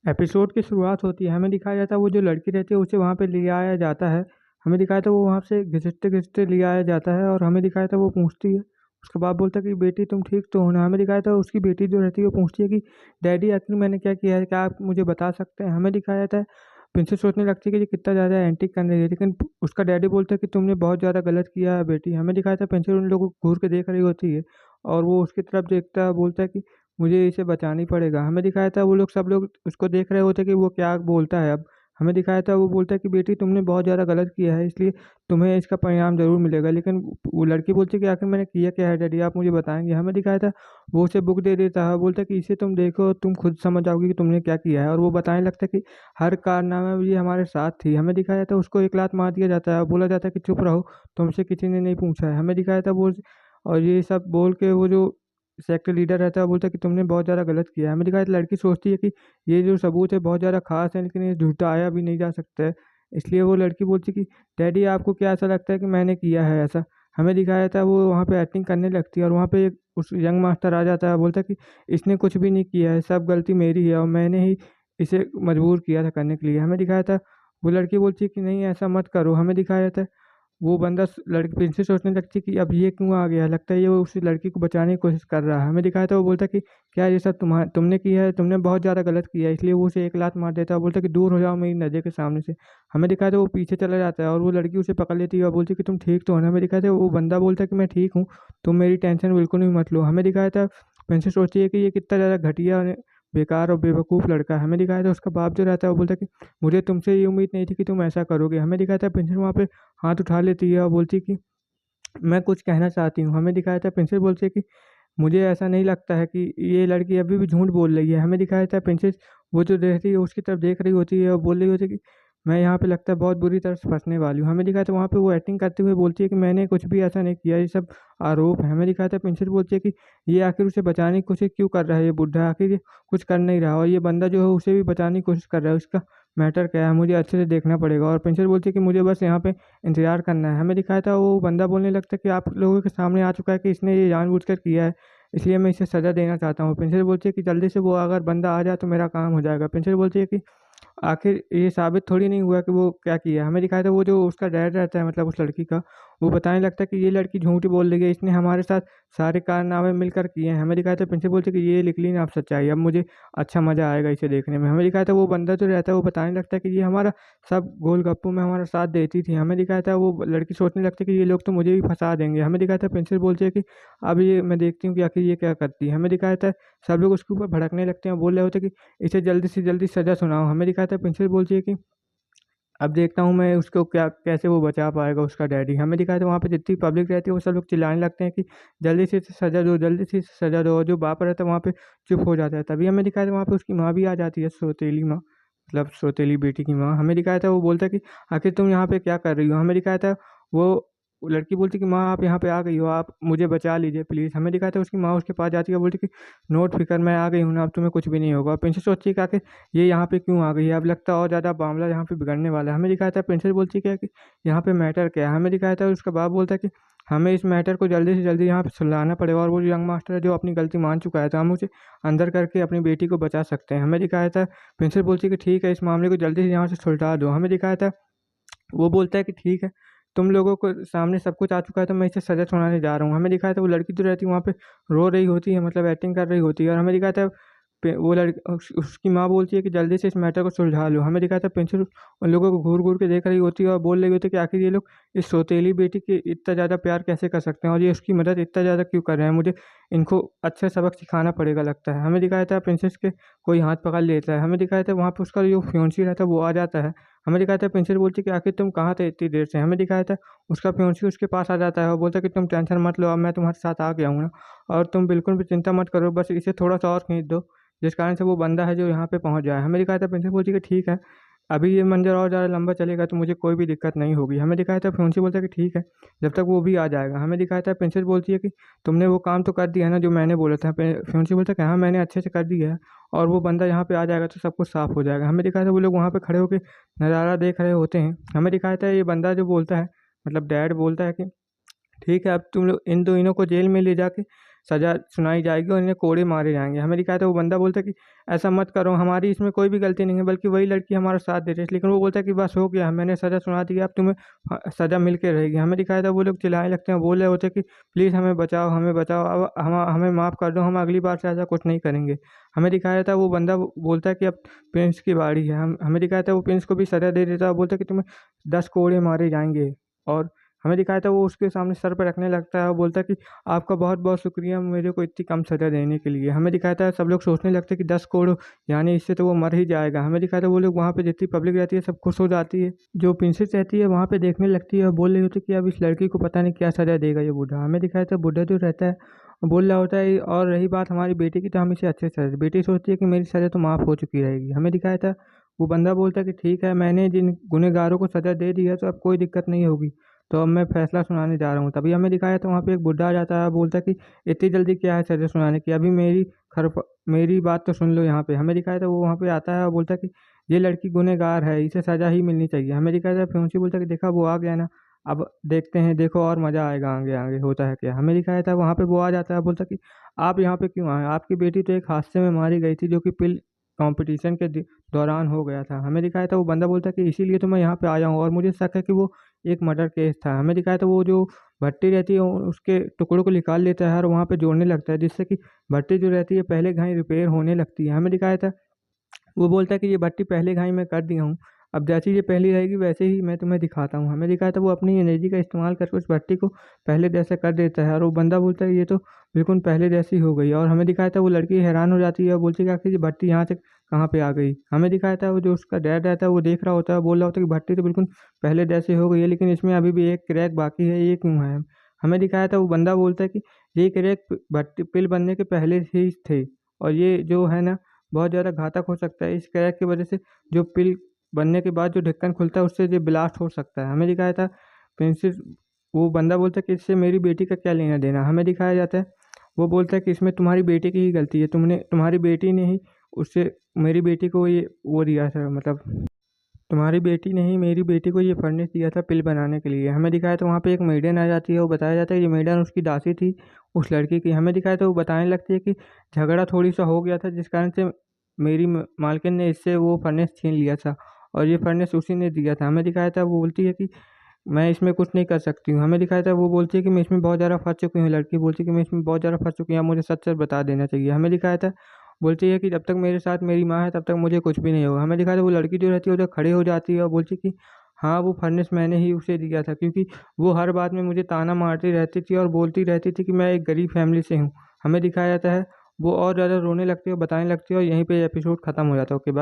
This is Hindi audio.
एपिसोड की शुरुआत होती है, हमें दिखाया जाता है वो जो लड़की रहती है उसे वहाँ पे ले आया जाता है। हमें दिखाया था वो वहाँ से घिसटते-घिसटते ले आया जाता है और हमें दिखाया था वो पूछती है, उसके बाप बोलता है कि बेटी तुम ठीक तो हो ना? हमें दिखाया था उसकी बेटी जो रहती है वो पूछती है कि डैडी आखिर मैंने क्या किया है? क्या आप मुझे बता सकते हैं? हमें दिखाया जाता है प्रिंसेस सोचने लगती है कि ये कितना ज़्यादा एंटिक कर रही है, लेकिन उसका डैडी बोलता है कि तुमने बहुत ज़्यादा गलत किया है बेटी। हमें दिखाया था प्रिंसेस उन लोगों को घूर के देख रही होती है और वो उसकी तरफ देखता है, बोलता है कि मुझे इसे बचाना ही पड़ेगा। हमें दिखाया था वो लोग सब लोग उसको देख रहे होते कि वो क्या बोलता है अब। हमें दिखाया था वो बोलता है कि बेटी तुमने बहुत ज़्यादा गलत किया है, इसलिए तुम्हें इसका परिणाम ज़रूर मिलेगा। लेकिन वो लड़की बोलती है कि आखिर मैंने किया क्या है डैडी, आप मुझे बताएँगे? हमें दिखाया था वो उसे बुक दे देता है, बोलता है कि इसे तुम देखो, तुम खुद समझ जाओगी कि तुमने क्या किया है, और वो बताने लगता है कि हर कारनामे में ये हमारे साथ थी। हमें दिखाया था उसको एक लात मार दिया जाता है और बोला जाता है कि चुप रहो, तुमसे किसी ने नहीं पूछा है। हमें दिखाया था वो और ये सब बोल के वो जो सेक्टर लीडर रहता है बोलता है कि तुमने बहुत ज़्यादा गलत किया है। हमें दिखाया था लड़की सोचती है कि ये जो सबूत है बहुत ज़्यादा ख़ास है, लेकिन ये झुटाया भी नहीं जा सकता है। इसलिए वो लड़की बोलती है कि डैडी आपको क्या ऐसा लगता है कि मैंने किया है ऐसा? हमें दिखाया था वो वहाँ पे एक्टिंग करने लगती है और वहाँ पे एक उस यंग मास्टर आ जाता है, बोलता है कि इसने कुछ भी नहीं किया है, सब गलती मेरी है और मैंने ही इसे मजबूर किया था करने के लिए। हमें दिखाया था वो लड़की बोलती है कि नहीं ऐसा मत करो। हमें दिखाया था वो बंदा लड़की प्रिंसेस सोचने लगती है कि अब ये क्यों आ गया? लगता है ये वो उस लड़की को बचाने की कोशिश कर रहा है। हमें दिखाया था वो बोलता है कि क्या ये सब तुमने किया है? तुमने बहुत ज़्यादा गलत किया है। इसलिए वो उसे एक लात मार देता है और बोलता है कि दूर हो जाओ मेरी नज़र के सामने से। हमें दिखाया था वो पीछे चला जाता है और वो लड़की उसे पकड़ लेती है और बोलती है कि तुम ठीक तो हो ना? हमें दिखाया था वो बंदा बोलता है कि मैं ठीक हूँ, तुम मेरी टेंशन बिल्कुल भी मत लो। हमें दिखाया था प्रिंसेस सोचती है कि ये कितना ज़्यादा घटिया और बेकार और बेवकूफ़ लड़का है। हमें दिखाया था उसका बाप जो रहता है वो बोलता है कि मुझे तुमसे ये उम्मीद नहीं थी कि तुम ऐसा करोगे। हमें दिखाया था प्रिंसेस वहाँ पे हाथ उठा लेती है और बोलती है कि मैं कुछ कहना चाहती हूँ। हमें दिखाया था प्रिंसेस बोलती है कि मुझे ऐसा नहीं लगता है कि ये लड़की अभी भी झूठ बोल रही है। हमें दिखाया था प्रिंसेस वो जो रहती है उसकी तरफ देख रही होती है और बोल रही होती है कि मैं यहाँ पे लगता है बहुत बुरी तरह से फँसने वाली हूँ। हमें दिखाया था वहाँ पे वो एक्टिंग करते हुए बोलती है कि मैंने कुछ भी ऐसा नहीं किया, ये सब आरोप है। हमें दिखाया था प्रिंसेस बोलती है कि ये आखिर उसे बचाने की कोशिश क्यों कर रहा है ये बुड्ढा? आखिर ये कुछ कर नहीं रहा और ये बंदा जो है उसे भी बचाने की कोशिश कर रहा है। उसका मैटर क्या है? मुझे अच्छे से देखना पड़ेगा। और प्रिंसेस बोलती है कि मुझे बस यहाँ पे इंतज़ार करना है। हमें दिखाया था वो बंदा बोलने लगता है कि आप लोगों के सामने आ चुका है कि इसने ये जानबूझकर किया है, इसलिए मैं इसे सज़ा देना चाहता हूँ। प्रिंसेस बोलती है कि जल्दी से वो अगर बंदा आ जाए तो मेरा काम हो जाएगा। प्रिंसेस बोलती है कि आखिर ये साबित थोड़ी नहीं हुआ कि वो क्या किया। हमें दिखाया था वो जो उसका डैड रहता है मतलब उस लड़की का, वो बताने लगता है कि ये लड़की झूठ बोल रही है, इसने हमारे साथ सारे कारनामे मिलकर किए हैं। हमें दिखाया था प्रिंसेस बोलती है कि ये लिख ली ना आप सच्चाई, अब मुझे अच्छा मज़ा आएगा इसे देखने में। हमें दिखाया था वो बंदा जो रहता है वो बताने लगता है कि ये हमारा सब गोल-गप्पों में हमारा साथ देती थी। हमें दिखाया था वो लड़की सोचने लगती है कि ये लोग तो मुझे भी फँसा देंगे। हमें दिखाया था प्रिंसेस बोलती है कि अब ये मैं देखती हूँ कि आखिर ये क्या करती है। हमें दिखाया था सब लोग उसके ऊपर भड़कने लगते हैं, बोल रहे होते हैं कि इसे जल्दी से जल्दी सज़ा सुनाओ। हमें दिखाया था प्रिंसेस बोलती है कि अब देखता हूँ मैं उसको क्या कैसे वो बचा पाएगा उसका डैडी। हमें दिखाया था वहाँ पे जितनी पब्लिक रहती है वो सब लोग चिल्लाने लगते हैं कि जल्दी से इसे सज़ा दो, जल्दी से इसे सज़ा दो, और जो बाप रहता है वहाँ पे चुप हो जाता है। तभी हमें दिखाया था वहाँ पे उसकी माँ भी आ जाती है, सौतेली माँ, मतलब सौतेली बेटी की माँ। हमें दिखाया था वो बोलता है कि आखिर तुम यहाँ पे क्या कर रही हो? हमें दिखाया था वो लड़की बोलती है कि माँ आप यहाँ पे आ गई हो, आप मुझे बचा लीजिए प्लीज़। हमें दिखाया था उसकी माँ उसके पास जाती है, बोलती है कि नोट फ़िकर मैं आ गई हूँ ना, अब तुम्हें कुछ भी नहीं होगा। और प्रिंसेस सोचती है कि आखिर ये यहाँ पे क्यों आ गई है? अब लगता है और ज़्यादा मामला यहाँ पे बिगड़ने वाला है। हमें दिखाया था प्रिंसेस बोलती है क्या कि यहाँ पे मैटर क्या है? हमें दिखाया था उसका बाप बोलता है कि हमें इस मैटर को जल्दी से जल्दी यहाँ पे सुलझाना पड़ेगा, और वो जो यंग मास्टर है जो अपनी गलती मान चुका है, तो हम उसे अंदर करके अपनी बेटी को बचा सकते हैं। हमें दिखाया था प्रिंसेस बोलती है कि ठीक है, इस मामले को जल्दी से यहाँ से सुलझा दो। हमें दिखाया था वो बोलता है कि ठीक है, तुम लोगों को सामने सब कुछ आ चुका है तो मैं इसे सज़ा सुनाने जा रहा हूँ। हमें दिखाया था वो लड़की जो रहती है वहाँ पे रो रही होती है, मतलब एक्टिंग कर रही होती है, और हमें दिखाया था वो उसकी माँ बोलती है कि जल्दी से इस मैटर को सुलझा लो। हमें दिखाया था प्रिंसेस उन लोगों को घूर-घूर के देख रही होती है और बोल रही होती है कि आखिर ये लोग इस सौतेली बेटी के इतना ज़्यादा प्यार कैसे कर सकते हैं और ये उसकी मदद इतना ज़्यादा क्यों कर रहे हैं? मुझे इनको अच्छा सबक सिखाना पड़ेगा लगता है। हमें दिखाया था प्रिंसेस के कोई हाथ पकड़ लेता है। हमें दिखाया था वहाँ पे उसका जो फियोंसी रहता है वो आ जाता है। हमें दिखाया था प्रिंसेस बोलती है कि आखिर तुम कहाँ थे इतनी देर से? हमें दिखाया था उसका फियोंसी उसके पास आ जाता है और बोलता है कि तुम टेंशन मत लो, अब मैं तुम्हारे साथ आ गया हूँ ना, और तुम बिल्कुल भी चिंता मत करो, बस इसे थोड़ा-सा और खींच दो, जिस कारण से वो बंदा है जो यहाँ पे पहुँच जाए। हमें दिखाया था प्रिंसेस बोलती है कि ठीक है, अभी ये मंज़र और ज़्यादा लंबा चलेगा तो मुझे कोई भी दिक्कत नहीं होगी। हमें दिखाया था फियोंसी बोलता है कि ठीक है, जब तक वो भी आ जाएगा। हमें दिखाया था प्रिंसेस बोलती है कि तुमने वो काम तो कर दिया है ना जो मैंने बोला था? फियोंसी बोलता है कि हाँ, मैंने अच्छे से कर दिया है और वो बंदा यहाँ पे आ जाएगा तो सब कुछ साफ़ हो जाएगा। हमें दिखाया था वो लोग वहाँ पे खड़े होके नज़ारा देख रहे होते हैं। हमें दिखाया था ये बंदा जो बोलता है, मतलब डैड बोलता है कि ठीक है, अब तुम लोग इन दोनों को जेल में ले जाके सज़ा सुनाई जाएगी और इन्हें कोड़े मारे जाएंगे। हमें दिखाया था वो बंदा बोलता है कि ऐसा मत करो, हमारी इसमें कोई भी गलती नहीं है, बल्कि वही लड़की हमारा साथ दे रही है। लेकिन वो बोलता है कि बस हो गया, मैंने सज़ा सुना दी, अब तुम्हें सज़ा मिल के रहेगी। हमें दिखाया था वो लोग चिल्लाने लगते हैं, बोल रहे होते कि प्लीज़ हमें बचाओ, हमें बचाओ, अब हमें माफ़ कर दो, हम अगली बार से ऐसा कुछ नहीं करेंगे। हमें दिखाया था वो बंदा बोलता है कि अब प्रिंस की बारी है। हम हमें दिखाया था वो प्रिंस को भी सज़ा दे देता है, बोलता है कि तुम्हें 10 कोड़े मारे जाएंगे। और हमें दिखाया था वो उसके सामने सर पे रखने लगता है और बोलता है कि आपका बहुत बहुत शुक्रिया मेरे को इतनी कम सज़ा देने के लिए। हमें दिखाया था सब लोग सोचने लगते हैं कि 10 कोड़ यानी इससे तो वो मर ही जाएगा। हमें दिखाया था वो लोग वहाँ पे जितनी पब्लिक रहती है सब खुश हो जाती है। जो प्रिंसेस रहती है वहाँ पे देखने लगती है और बोल रही होती है कि अब इस लड़की को पता नहीं क्या सज़ा देगा ये बूढ़ा। हमें दिखाया था बूढ़ा जो रहता है वो बोल रहा होता है, और रही बात हमारी बेटी की तो हम इसे अच्छे से सज़ा, बेटी सोचती है कि मेरी सज़ा तो माफ़ हो चुकी रहेगी। हमें दिखाया था वो बंदा बोलता है कि ठीक है, मैंने जिन गुनहगारों को सज़ा दे दी है तो अब कोई दिक्कत नहीं होगी, तो अब मैं फैसला सुनाने जा रहा हूँ। तभी हमें दिखाया था वहाँ पे एक बुड्ढा आ जाता है, बोलता है कि इतनी जल्दी क्या है सज़ा सुनाने की, अभी मेरी बात तो सुन लो यहाँ पे। हमें दिखाया था वो वहाँ पे आता है और बोलता है कि ये लड़की गुनहगार है, इसे सज़ा ही मिलनी चाहिए। हमें दिखाया था फिर बोलता है कि देखा वो आ गया ना, अब देखते हैं, देखो और मज़ा आएगा, आगे आगे होता है क्या। हमें दिखाया था वहाँ पे वो आ जाता है, बोलता है कि आप यहाँ पे क्यों आए, आपकी बेटी तो एक हादसे में मारी गई थी जो कि पिल कंपटीशन के दौरान हो गया था। हमें दिखाया था वो बंदा बोलता है कि इसीलिए तो मैं यहाँ पे आया हूँ और मुझे शक है कि वो एक मर्डर केस था। हमें दिखाया था वो जो भट्टी रहती है उसके टुकड़ों को निकाल लेता है और वहाँ पे जोड़ने लगता है, जिससे कि भट्टी जो रहती है पहले घाई रिपेयर होने लगती है। हमें दिखाया था वो बोलता है कि ये भट्टी पहले घाई मैं कर दिया हूँ, अब जैसी ये पहली रहेगी वैसे ही मैं तुम्हें दिखाता हूँ। हमें दिखाया था वो अपनी एनर्जी का इस्तेमाल करके उस भट्टी को पहले जैसा कर देता है और वो बंदा बोलता है ये तो बिल्कुल पहले जैसी हो गई। और हमें दिखाया था वो लड़की हैरान हो जाती है और बोलती है कि आखिर ये भट्टी यहाँ से कहाँ पे आ गई। हमें दिखाया था वो जो उसका डैड रहता है वो देख रहा होता है, बोल रहा होता है कि भट्टी तो बिल्कुल पहले जैसे हो गई है, लेकिन इसमें अभी भी एक क्रैक बाकी है, ये क्यों है। हमें दिखाया था वो बंदा बोलता है कि ये क्रैक भट्टी पिल बनने के पहले ही थे और ये जो है ना बहुत ज़्यादा घातक हो सकता है। इस क्रैक की वजह से जो पिल बनने के बाद जो ढक्कन खुलता है उससे ये ब्लास्ट हो सकता है। हमें दिखाया था प्रिंसेस वो बंदा बोलता है कि इससे मेरी बेटी का क्या लेना देना। हमें दिखाया जाता है वो बोलता है कि इसमें तुम्हारी बेटी की ही गलती है, तुम्हारी बेटी ने ही उससे मेरी बेटी को ये वो दिया था, मतलब तुम्हारी बेटी ने ही मेरी बेटी को ये फर्नेस दिया था पिल बनाने के लिए। हमें दिखाया तो वहाँ पे एक मेडन आ जाती है, वो बताया जाता है ये मेडन उसकी दासी थी उस लड़की की। हमें दिखाया तो वो बताने लगती है कि झगड़ा थोड़ी सा हो गया था जिस कारण से मेरी मालकिन ने इससे वो फर्नेस छीन लिया था और ये फर्नेस उसी ने दिया था। हमें दिखाया था वो बोलती है कि मैं इसमें कुछ नहीं कर सकती हूँ। हमें दिखाया था वो बोलती है कि मैं इसमें बहुत ज़्यादा फँस चुकी हूँ, लड़की बोलती है कि मैं इसमें बहुत ज़्यादा फँस चुकी हूँ, आप मुझे सच सच बता देना चाहिए। हमें दिखाया था बोलती है कि जब तक मेरे साथ मेरी माँ है तब तक मुझे कुछ भी नहीं होगा। हमें दिखाया था वो लड़की जो रहती है उधर खड़ी हो जाती है और बोलती है कि हाँ वो फर्नेस मैंने ही उसे दिया था, क्योंकि वो हर बात में मुझे ताना मारती रहती थी और बोलती रहती थी कि मैं एक गरीब फैमिली से हूँ। हमें दिखाया जाता है वो और ज़्यादा रोने लगती है और बताने लगती है और यहीं पे एपिसोड ख़त्म हो जाता है। Okay bye.